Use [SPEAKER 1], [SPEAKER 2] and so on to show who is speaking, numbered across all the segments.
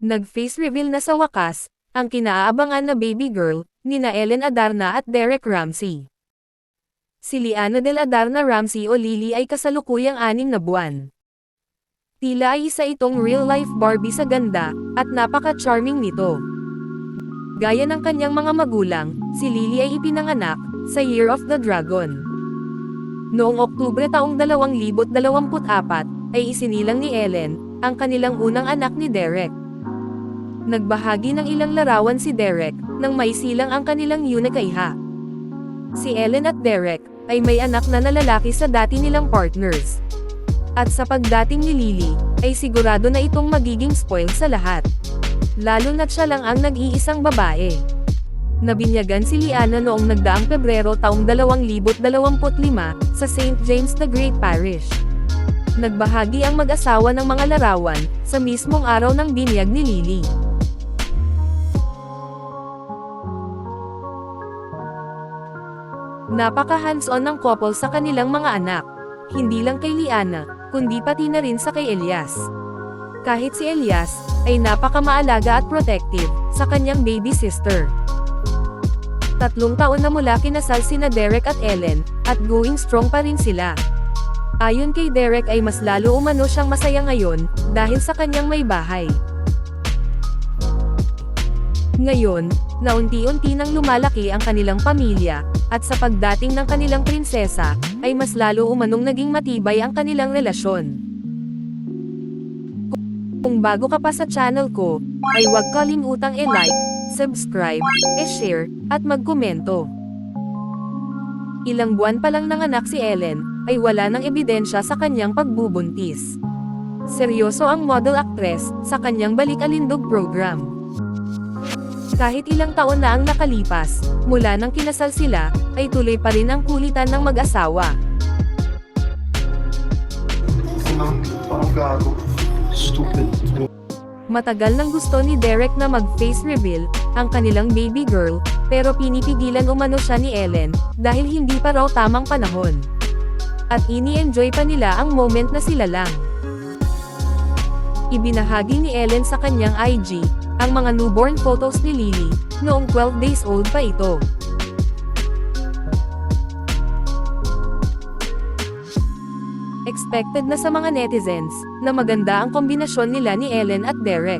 [SPEAKER 1] Nag-face reveal na sa wakas, ang kinaabangan na baby girl, nina Ellen Adarna at Derek Ramsey. Si Liana Del Adarna Ramsey o Lily ay kasalukuyang 6 na buwan. Tila ay isa itong real-life Barbie sa ganda, at napaka-charming nito. Gaya ng kanyang mga magulang, si Lily ay ipinanganak, sa Year of the Dragon. Noong Oktubre taong 2024, ay isinilang ni Ellen, ang kanilang unang anak ni Derek. Nagbahagi ng ilang larawan si Derek, nang maisilang ang kanilang yunakaiha. Si Ellen at Derek, ay may anak na lalaki sa dati nilang partners. At sa pagdating ni Lily, ay sigurado na itong magiging spoil sa lahat. Lalo na't siya lang ang nag-iisang babae. Nabinyagan si Liana noong nagdaang Pebrero taong 2025, sa St. James the Great Parish. Nagbahagi ang mag-asawa ng mga larawan, sa mismong araw ng binyag ni Lily. Napaka-hands-on ng couple sa kanilang mga anak. Hindi lang kay Liana, kundi pati na rin sa kay Elias. Kahit si Elias, ay napaka-maalaga at protective, sa kanyang baby sister. 3 taon na mula kinasal sina Derek at Ellen, at going strong pa rin sila. Ayon kay Derek ay mas lalo umano siyang masaya ngayon, dahil sa kanyang may bahay. Ngayon, na unti-unti nang lumalaki ang kanilang pamilya, at sa pagdating ng kanilang prinsesa, ay mas lalo umanong naging matibay ang kanilang relasyon. Kung bago ka pa sa channel ko, ay huwag kalimutang i-like, subscribe, i-share, at magkomento. Ilang buwan pa lang nanganak si Ellen, ay wala ng ebidensya sa kanyang pagbubuntis. Seryoso ang model actress, sa kanyang balik-alindog program. Kahit ilang taon na ang nakalipas, mula nang kinasal sila, ay tuloy pa rin ang kulitan ng mag-asawa.
[SPEAKER 2] Parang gago. Stupid.
[SPEAKER 1] Matagal nang gusto ni Derek na mag-face reveal, ang kanilang baby girl, pero pinipigilan umano siya ni Ellen, dahil hindi pa raw tamang panahon. At ini-enjoy pa nila ang moment na sila lang. Ibinahagi ni Ellen sa kanyang IG, ang mga newborn photos ni Lily, noong 12 days old pa ito. Expected na sa mga netizens, na maganda ang kombinasyon nila ni Ellen at Derek.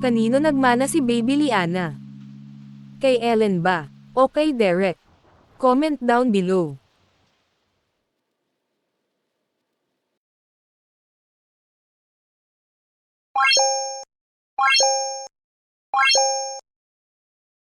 [SPEAKER 1] Kanino nagmana si Baby Liana? Kay Ellen ba? O kay Derek? Comment down below.